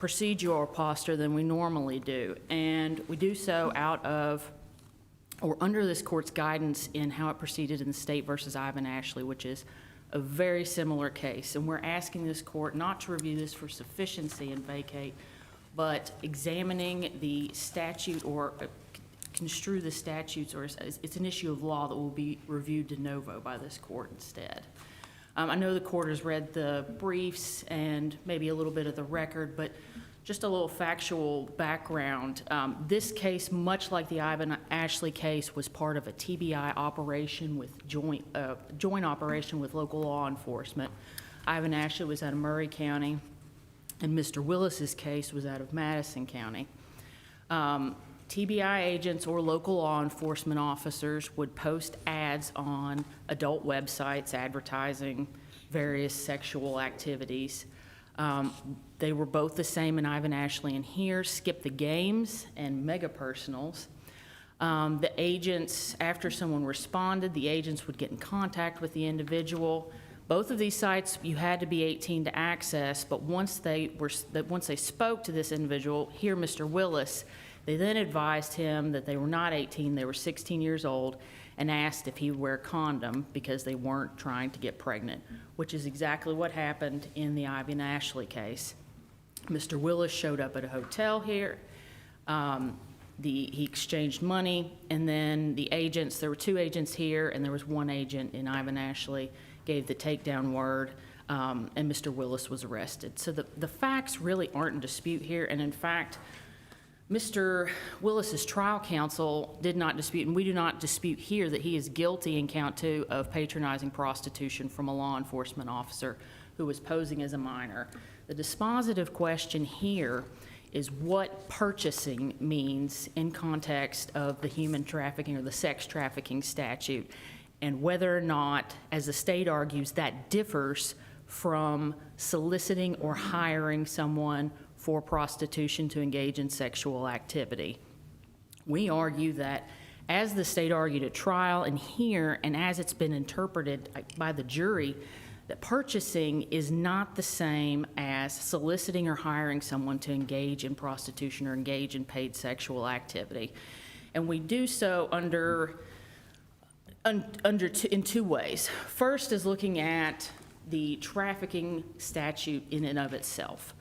procedural posture than we normally do. And we do so out of, or under this court's guidance in how it proceeded in State versus Ivan Ashley, which is a very similar case. And we're asking this court not to review this for sufficiency and vacate, but examining the statute or construe the statutes, or it's an issue of law that will be reviewed de novo by this court instead. I know the court has read the briefs and maybe a little bit of the record, but just a little factual background. This case, much like the Ivan Ashley case, was part of a TBI operation with joint operation with local law enforcement. Ivan Ashley was out of Murray County, and Mr. Willis's case was out of Madison County. TBI agents or local law enforcement officers would post ads on adult websites advertising various sexual activities. They were both the same in Ivan Ashley and here, Skip the Games and Mega Personals. The agents, after someone responded, the agents would get in contact with the individual. Both of these sites, you had to be 18 to access, but once they spoke to this individual, here Mr. Willis, they then advised him that they were not 18, they were 16 years old, and asked if he would wear a condom because they weren't trying to get pregnant, which is exactly what happened in the Ivan Ashley case. Mr. Willis showed up at a hotel here. He exchanged money, and then the agents, there were 2 agents here, and there was 1 agent in Ivan Ashley, gave the takedown word, and Mr. Willis was arrested. So the facts really aren't in dispute here, and in fact, Mr. Willis's trial counsel did not dispute, and we do not dispute here, that he is guilty in count 2 of patronizing prostitution from a law enforcement officer who was posing as a minor. The dispositive question here is what purchasing means in context of the human trafficking or the sex trafficking statute, and whether or not, as the state argues, that differs from soliciting or hiring someone for prostitution to engage in sexual activity. We argue that, as the state argued at trial and here, and as it's been interpreted by the jury, that purchasing is not the same as soliciting or hiring someone to engage in prostitution or engage in paid sexual activity. And we do so in 2 ways. First is looking at the trafficking statute in and of itself.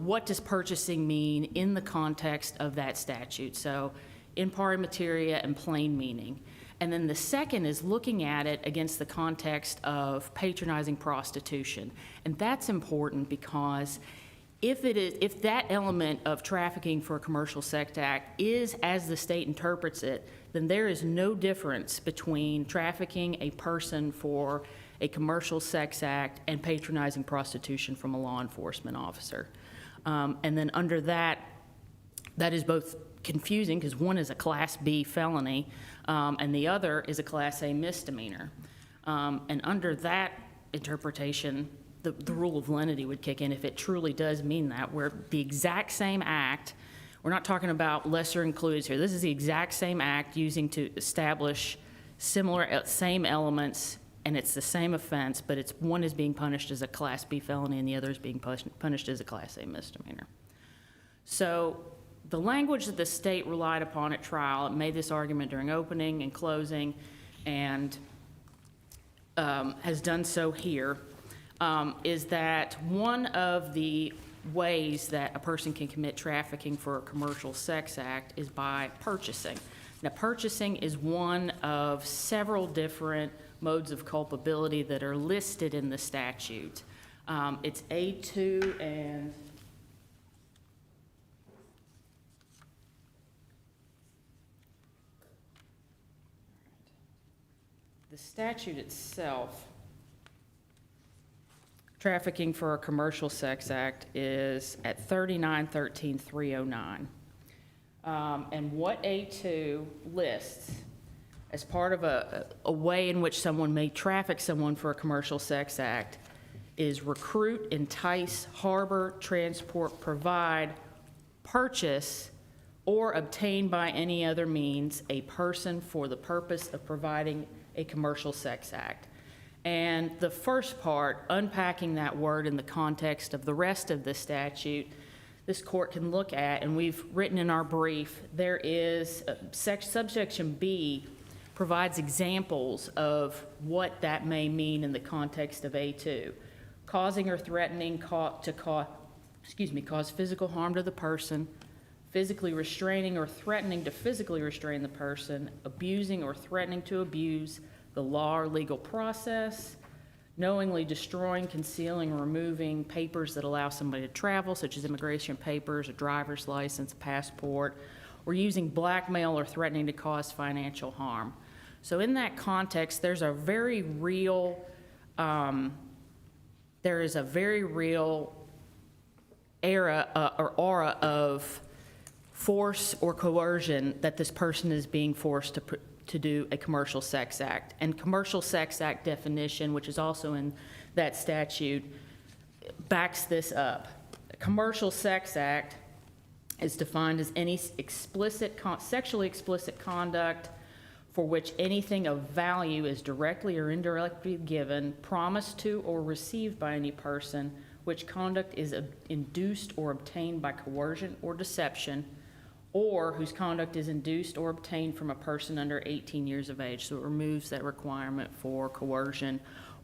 What does purchasing mean in the context of that statute? So in pari materia and plain meaning. And then the second is looking at it against the context of patronizing prostitution. And that's important because if that element of trafficking for a commercial sex act is as the state interprets it, then there is no difference between trafficking a person for a commercial sex act and patronizing prostitution from a law enforcement officer. And then under that is both confusing because one is a Class B felony and the other is a Class A misdemeanor. And under that interpretation, the rule of lenity would kick in if it truly does mean that, where the exact same act, we're not talking about lesser included here, this is the exact same act using to establish same elements, and it's the same offense, but one is being punished as a Class B felony and the other is being punished as a Class A misdemeanor. So the language that the state relied upon at trial, it made this argument during opening and closing, and has done so here, is that one of the ways that a person can commit trafficking for a commercial sex act is by purchasing. Now, purchasing is one of several different modes of culpability that are listed in the statute. It's A2 and the statute itself, trafficking for a commercial sex act, is at 3913-309. And what A2 lists as part of a way in which someone may traffic someone for a commercial sex act is recruit, entice, harbor, transport, provide, purchase, or obtain by any other means a person for the purpose of providing a commercial sex act. And the first part, unpacking that word in the context of the rest of the statute, this court can look at, and we've written in our brief, there is, subsection B provides examples of what that may mean in the context of A2. Causing or threatening to cause physical harm to the person, physically restraining or threatening to physically restrain the person, abusing or threatening to abuse the law or legal process, knowingly destroying, concealing, or removing papers that allow somebody to travel, such as immigration papers, a driver's license, a passport, or using blackmail or threatening to cause financial harm. So in that context, there's a very real, aura of force or coercion that this person is being forced to do a commercial sex act. And commercial sex act definition, which is also in that statute, backs this up. A commercial sex act is defined as any sexually explicit conduct for which anything of value is directly or indirectly given, promised to, or received by any person, which conduct is induced or obtained by coercion or deception, or whose conduct is induced or obtained from a person under 18 years of age. So it removes that requirement for coercion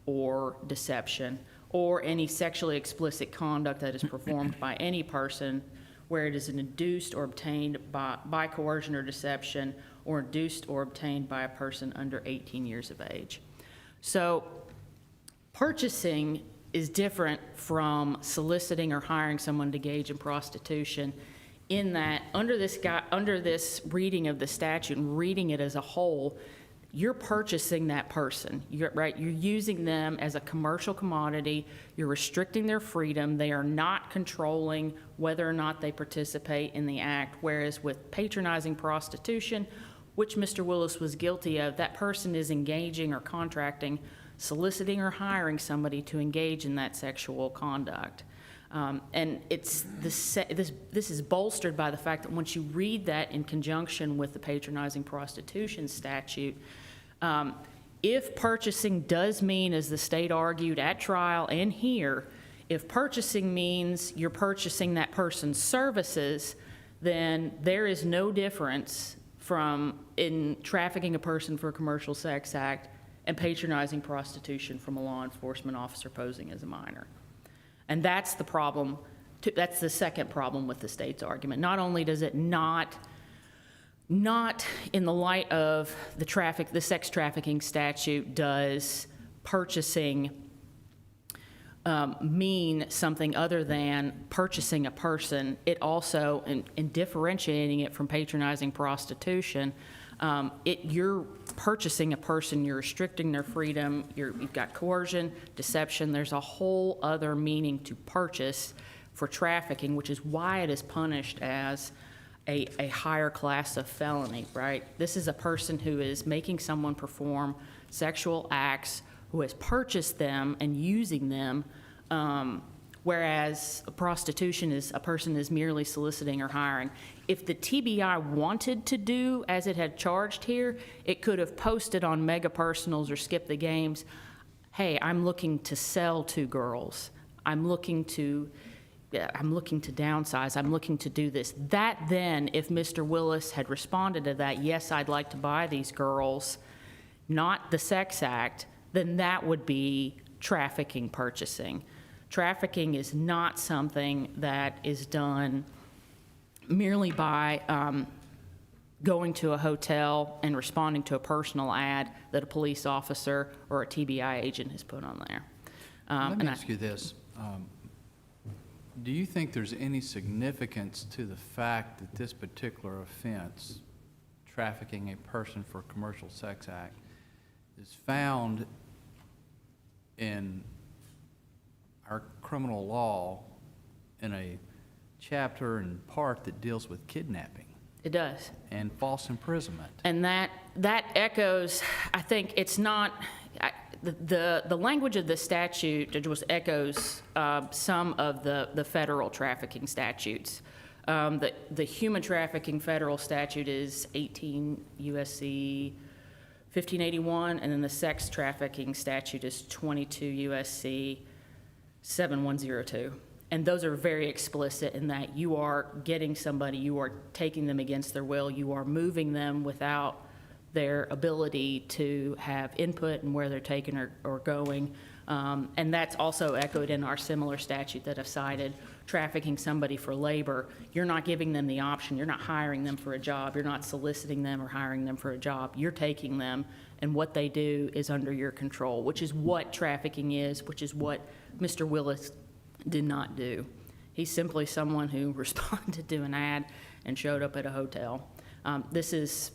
or deception, or any sexually explicit conduct that is performed by any person where it is induced or obtained by coercion or deception, or induced or obtained by a person under 18 years of age. So purchasing is different from soliciting or hiring someone to engage in prostitution, in that under this reading of the statute and reading it as a whole, you're purchasing that person, right? You're using them as a commercial commodity. You're restricting their freedom. They are not controlling whether or not they participate in the act, whereas with patronizing prostitution, which Mr. Willis was guilty of, that person is engaging or contracting, soliciting or hiring somebody to engage in that sexual conduct. And it's this is bolstered by the fact that once you read that in conjunction with the patronizing prostitution statute, if purchasing does mean, as the state argued at trial and here, if purchasing means you're purchasing that person's services, then there is no difference from in trafficking a person for a commercial sex act and patronizing prostitution from a law enforcement officer posing as a minor. And that's the problem, that's the second problem with the state's argument. Not only does it not in the light of the sex trafficking statute does purchasing mean something other than purchasing a person, it also, in differentiating it from patronizing prostitution, you're purchasing a person, you're restricting their freedom, you've got coercion, deception. There's a whole other meaning to purchase for trafficking, which is why it is punished as a higher class of felony, right? This is a person who is making someone perform sexual acts, who has purchased them and using them, whereas prostitution is a person is merely soliciting or hiring. If the TBI wanted to do as it had charged here, it could have posted on Mega Personals or Skip the Games, hey, I'm looking to sell to girls. I'm looking to downsize. I'm looking to do this. That then, if Mr. Willis had responded to that, yes, I'd like to buy these girls, not the sex act, then that would be trafficking purchasing. Trafficking is not something that is done merely by going to a hotel and responding to a personal ad that a police officer or a TBI agent has put on there. Let me ask you this. Do you think there's any significance to the fact that this particular offense, trafficking a person for a commercial sex act, is found in our criminal law in a chapter and part that deals with kidnapping? It does. And false imprisonment. And that echoes, I think it's not, the language of the statute just echoes some of the federal trafficking statutes. The human trafficking federal statute is 18 U.S.C. 1581, and then the sex trafficking statute is 22 U.S.C. 7102. And those are very explicit in that you are getting somebody, you are taking them against their will, you are moving them without their ability to have input in where they're taken or going. And that's also echoed in our similar statute that I've cited, trafficking somebody for labor. You're not giving them the option. You're not hiring them for a job. You're not soliciting them or hiring them for a job. You're taking them, and what they do is under your control, which is what trafficking is, which is what Mr. Willis did not do. He's simply someone who responded to an ad and showed up at a hotel. This is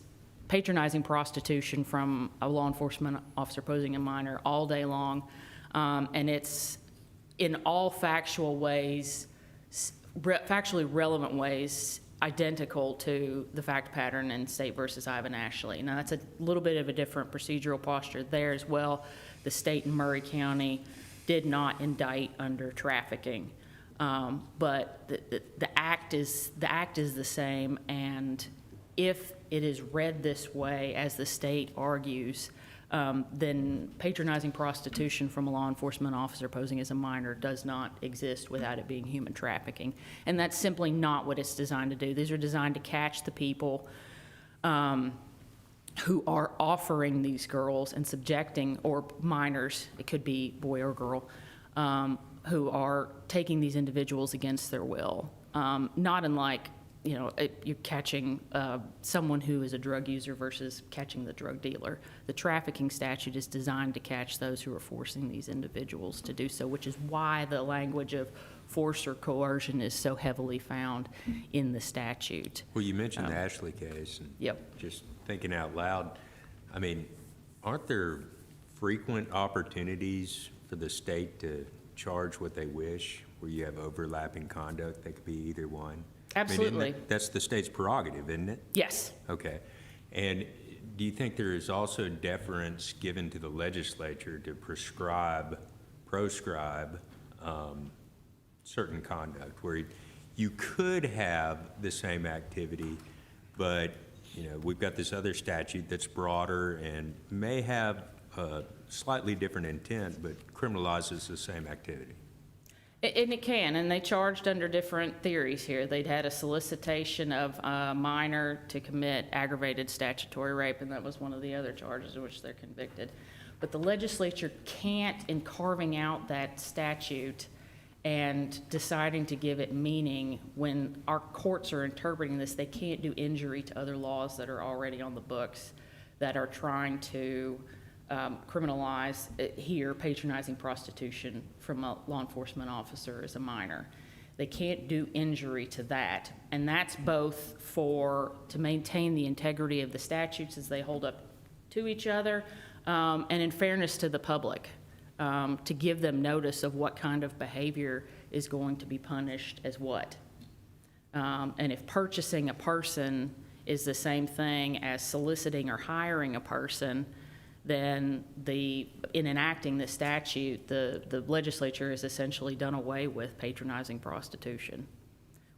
patronizing prostitution from a law enforcement officer posing a minor all day long. And it's in all factual ways, factually relevant ways, identical to the fact pattern in State versus Ivan Ashley. Now, that's a little bit of a different procedural posture there as well. The state in Murray County did not indict under trafficking, but the act is the same. And if it is read this way, as the state argues, then patronizing prostitution from a law enforcement officer posing as a minor does not exist without it being human trafficking. And that's simply not what it's designed to do. These are designed to catch the people who are offering these girls and subjecting, or minors, it could be boy or girl, who are taking these individuals against their will. Not unlike, you know, you're catching someone who is a drug user versus catching the drug dealer. The trafficking statute is designed to catch those who are forcing these individuals to do so, which is why the language of force or coercion is so heavily found in the statute. Well, you mentioned the Ashley case. And Yep. just thinking out loud, I mean, aren't there frequent opportunities for the state to charge what they wish, where you have overlapping conduct? They could be either one. Absolutely. I mean, that's the state's prerogative, isn't it? Yes. Okay. And do you think there is also deference given to the legislature to proscribe certain conduct, where you could have the same activity, but you know, we've got this other statute that's broader and may have a slightly different intent, but criminalizes the same activity? And it can, and they charged under different theories here. They'd had a solicitation of a minor to commit aggravated statutory rape, and that was one of the other charges in which they're convicted. But the legislature can't, in carving out that statute and deciding to give it meaning, when our courts are interpreting this, they can't do injury to other laws that are already on the books that are trying to criminalize here patronizing prostitution from a law enforcement officer as a minor. They can't do injury to that, and that's both to maintain the integrity of the statutes as they hold up to each other, and in fairness to the public, to give them notice of what kind of behavior is going to be punished as what. And if purchasing a person is the same thing as soliciting or hiring a person, then in enacting the statute, the legislature has essentially done away with patronizing prostitution,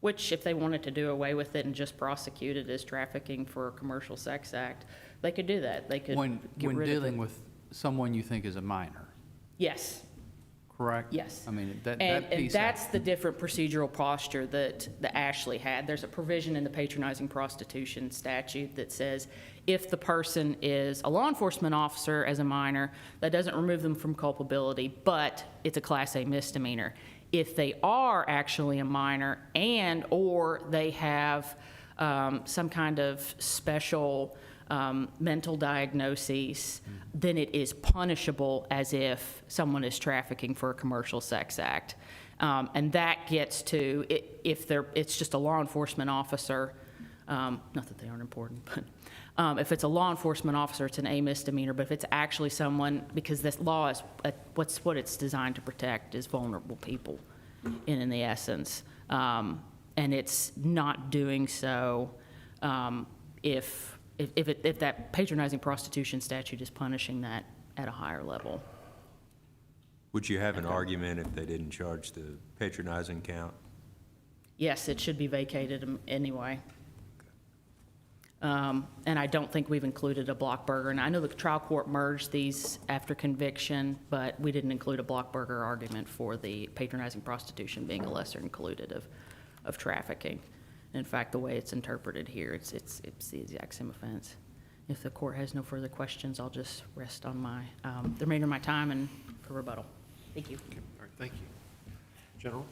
which if they wanted to do away with it and just prosecute it as trafficking for a commercial sex act, they could do that. They could When get rid of dealing it. with someone you think is a minor, Yes. correct? Yes. I mean, that And piece. that's the different procedural posture that the Ashley had. There's a provision in the patronizing prostitution statute that says if the person is a law enforcement officer as a minor, that doesn't remove them from culpability, but it's a Class A misdemeanor. If they are actually a minor or they have some kind of special mental diagnoses, then it is punishable as if someone is trafficking for a commercial sex act. And that gets to, it's just a law enforcement officer, not that they aren't important, but if it's a law enforcement officer, it's an A misdemeanor, but if it's actually someone, because this law is, what it's designed to protect is vulnerable people in the essence. And it's not doing so if that patronizing prostitution statute is punishing that at a higher level. Would you have an argument if they didn't charge the patronizing count? Yes, it should be vacated anyway. And I don't think we've included a block burger. And I know the trial court merged these after conviction, but we didn't include a block burger argument for the patronizing prostitution being a lesser included of trafficking. In fact, the way it's interpreted here, it's the exact same offense. If the court has no further questions, I'll just rest on my, the remainder of my time and for rebuttal. Thank you. Okay, all right, thank you. General?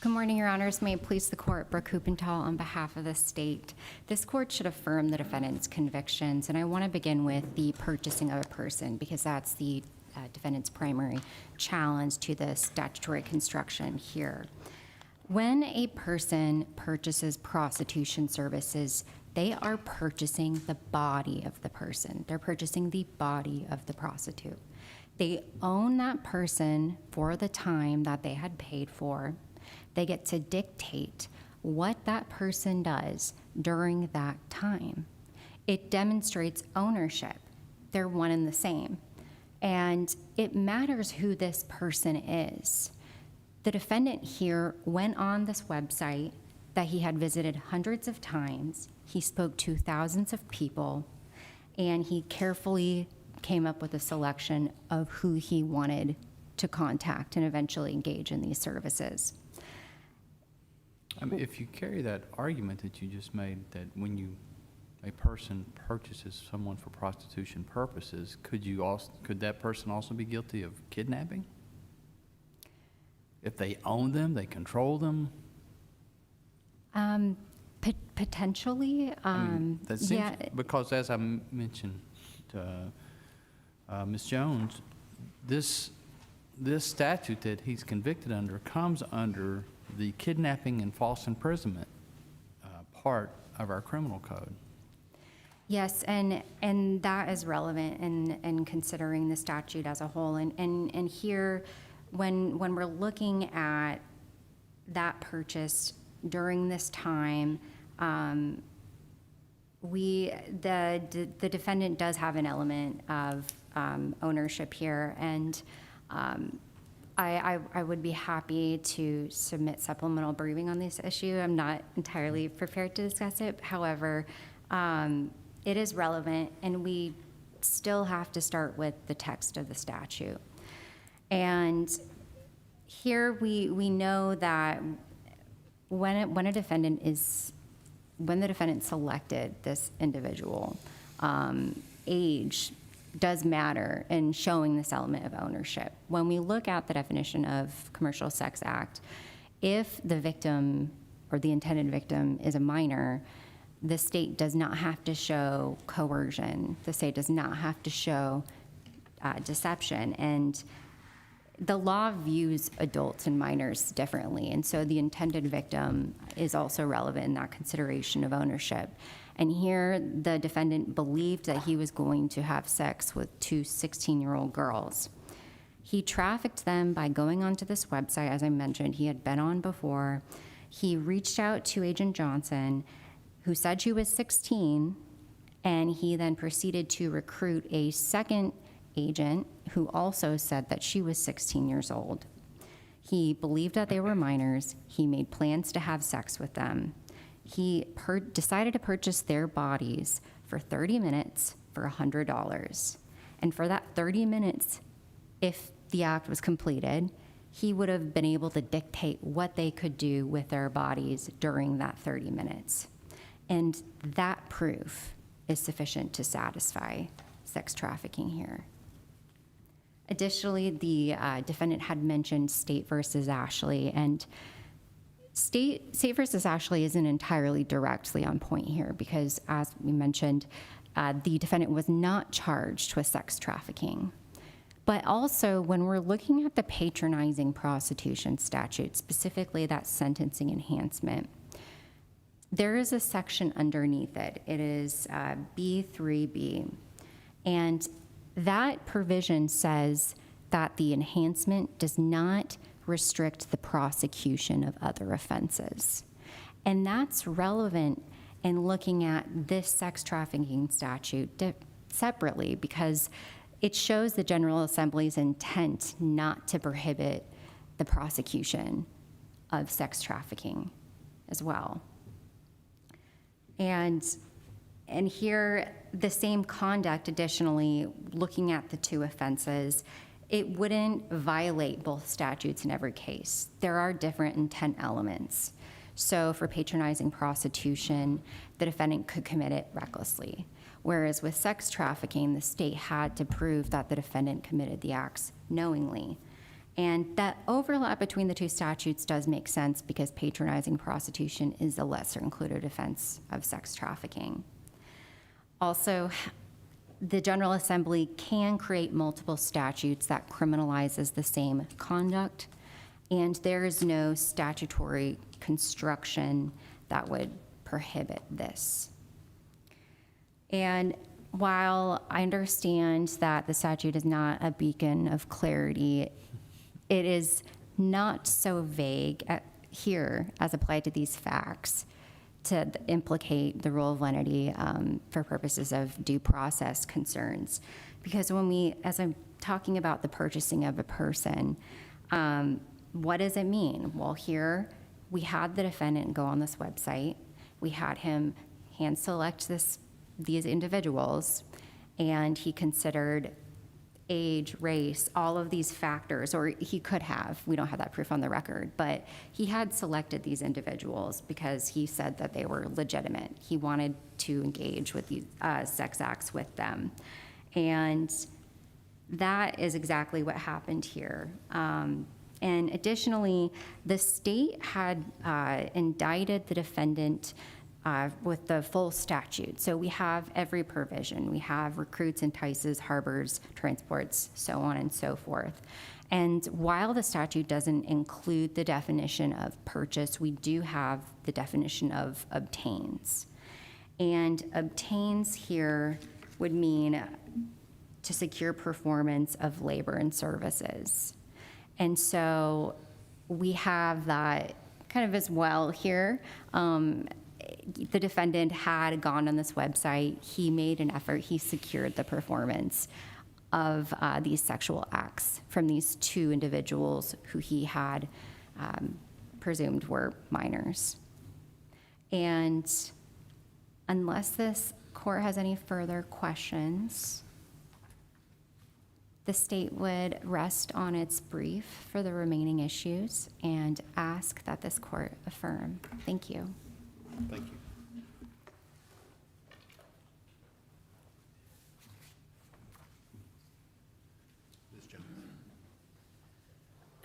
Good morning, Your Honors. May it please the court, Brooke Huppenthal on behalf of the state. This court should affirm the defendant's convictions, and I want to begin with the purchasing of a person because that's the defendant's primary challenge to the statutory construction here. When a person purchases prostitution services, they are purchasing the body of the person. They're purchasing the body of the prostitute. They own that person for the time that they had paid for. They get to dictate what that person does during that time. It demonstrates ownership. They're one and the same. And it matters who this person is. The defendant here went on this website that he had visited hundreds of times. He spoke to thousands of people, and he carefully came up with a selection of who he wanted to contact and eventually engage in these services. I mean, if you carry that argument that you just made, that when a person purchases someone for prostitution purposes, could that person also be guilty of kidnapping? If they own them, they control them? Potentially, That seems, yeah. because as I mentioned to Ms. Jones, this statute that he's convicted under comes under the kidnapping and false imprisonment part of our criminal code. Yes, and that is relevant in considering the statute as a whole. And here, when we're looking at that purchase during this time, the defendant does have an element of ownership here, and I would be happy to submit supplemental briefing on this issue. I'm not entirely prepared to discuss it. However, it is relevant, and we still have to start with the text of the statute. And here we know that when the defendant selected this individual, age does matter in showing this element of ownership. When we look at the definition of commercial sex act, if the victim or the intended victim is a minor, the state does not have to show coercion. The state does not have to show deception. And the law views adults and minors differently, and so the intended victim is also relevant in that consideration of ownership. And here, the defendant believed that he was going to have sex with two 16-year-old girls. He trafficked them by going onto this website, as I mentioned, he had been on before. He reached out to Agent Johnson, who said she was 16, and he then proceeded to recruit a second agent who also said that she was 16 years old. He believed that they were minors. He made plans to have sex with them. He decided to purchase their bodies for 30 minutes for $100. And for that 30 minutes, if the act was completed, he would have been able to dictate what they could do with their bodies during that 30 minutes. And that proof is sufficient to satisfy sex trafficking here. Additionally, the defendant had mentioned State versus Ashley, and State versus Ashley isn't entirely directly on point here because, as we mentioned, the defendant was not charged with sex trafficking. But also, when we're looking at the patronizing prostitution statute, specifically that sentencing enhancement, there is a section underneath it. It is B3B. And that provision says that the enhancement does not restrict the prosecution of other offenses. And that's relevant in looking at this sex trafficking statute separately because it shows the General Assembly's intent not to prohibit the prosecution of sex trafficking as well. And here, the same conduct, additionally, looking at the two offenses, it wouldn't violate both statutes in every case. There are different intent elements. So for patronizing prostitution, the defendant could commit it recklessly. Whereas with sex trafficking, the state had to prove that the defendant committed the acts knowingly. And that overlap between the two statutes does make sense because patronizing prostitution is a lesser included offense of sex trafficking. Also, the General Assembly can create multiple statutes that criminalizes the same conduct, and there is no statutory construction that would prohibit this. And while I understand that the statute is not a beacon of clarity, it is not so vague here as applied to these facts to implicate the rule of lenity for purposes of due process concerns. Because as I'm talking about the purchasing of a person, what does it mean? Well, here we had the defendant go on this website. We had him hand select these individuals, and he considered age, race, all of these factors, or he could have, we don't have that proof on the record, but he had selected these individuals because he said that they were legitimate. He wanted to engage with these sex acts with them. And that is exactly what happened here. And additionally, the state had indicted the defendant with the full statute. So we have every provision. We have recruits, entices, harbors, transports, so on and so forth. And while the statute doesn't include the definition of purchase, we do have the definition of obtains. And obtains here would mean to secure performance of labor and services. And so we have that kind of as well here. The defendant had gone on this website. He made an effort. He secured the performance of these sexual acts from these two individuals who he had presumed were minors. And unless this court has any further questions, the state would rest on its brief for the remaining issues and ask that this court affirm. Thank you. Thank you. Ms. Jones.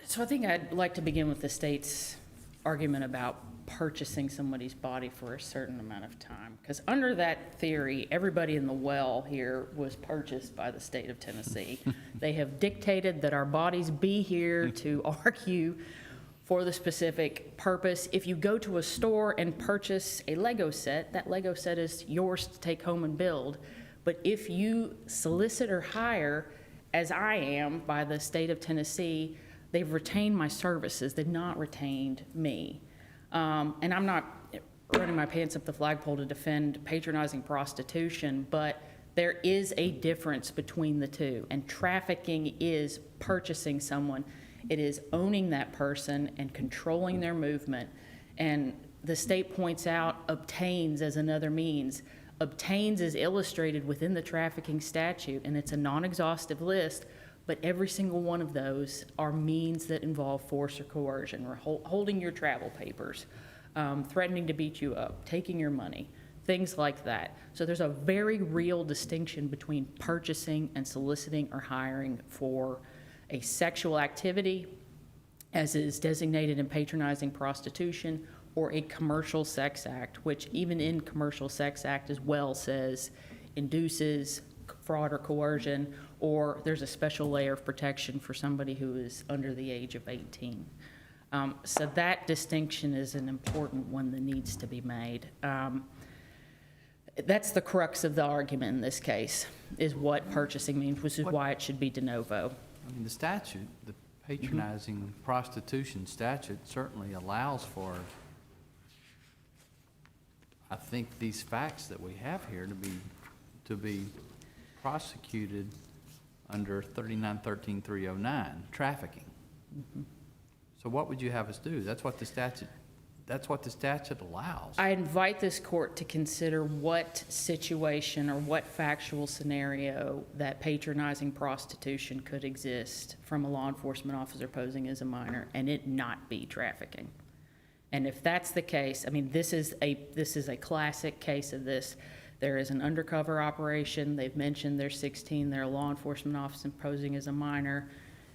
So I think I'd like to begin with the state's argument about purchasing somebody's body for a certain amount of time. Because under that theory, everybody in the well here was purchased by the state of Tennessee. They have dictated that our bodies be here to argue for the specific purpose. If you go to a store and purchase a Lego set, that Lego set is yours to take home and build. But if you solicit or hire, as I am by the state of Tennessee, they've retained my services. They've not retained me. And I'm not running my pants up the flagpole to defend patronizing prostitution, but there is a difference between the two. And trafficking is purchasing someone. It is owning that person and controlling their movement. And the state points out obtains as another means. Obtains is illustrated within the trafficking statute, and it's a non-exhaustive list, but every single one of those are means that involve force or coercion, or holding your travel papers, threatening to beat you up, taking your money, things like that. So there's a very real distinction between purchasing and soliciting or hiring for a sexual activity, as is designated in patronizing prostitution, or a commercial sex act, which even in commercial sex act as well says induces fraud or coercion, or there's a special layer of protection for somebody who is under the age of 18. So that distinction is an important one that needs to be made. That's the crux of the argument in this case, is what purchasing means, which is why it should be de novo. I mean, the statute, the patronizing prostitution statute certainly allows for, I think, these facts that we have here to be prosecuted under 3913-309, trafficking. So what would you have us do? That's what the statute allows. I invite this court to consider what situation or what factual scenario that patronizing prostitution could exist from a law enforcement officer posing as a minor and it not be trafficking. And if that's the case, I mean, this is a classic case of this. There is an undercover operation. They've mentioned they're 16. They're a law enforcement officer posing as a minor.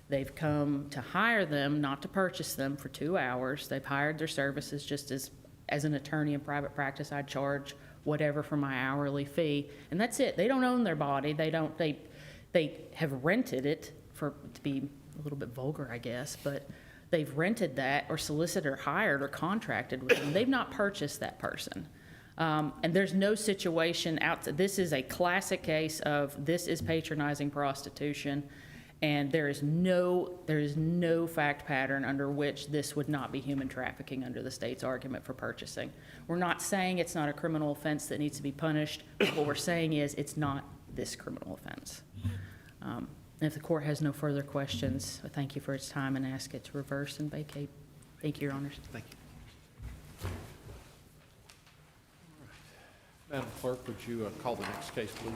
They've come to hire them, not to purchase them, for 2 hours. They've hired their services just as an attorney in private practice. I'd charge whatever for my hourly fee, and that's it. They don't own their body. They have rented it to be a little bit vulgar, I guess, but they've rented that or solicited or hired or contracted with them. They've not purchased that person. And there's no situation this is a classic case of this is patronizing prostitution. And there is no fact pattern under which this would not be human trafficking under the state's argument for purchasing. We're not saying it's not a criminal offense that needs to be punished. What we're saying is it's not this criminal offense. And if the court has no further questions, I thank you for its time and ask it to reverse and vacate. Thank you, Your Honors. Thank you. Madam Clerk, would you call the next case, please?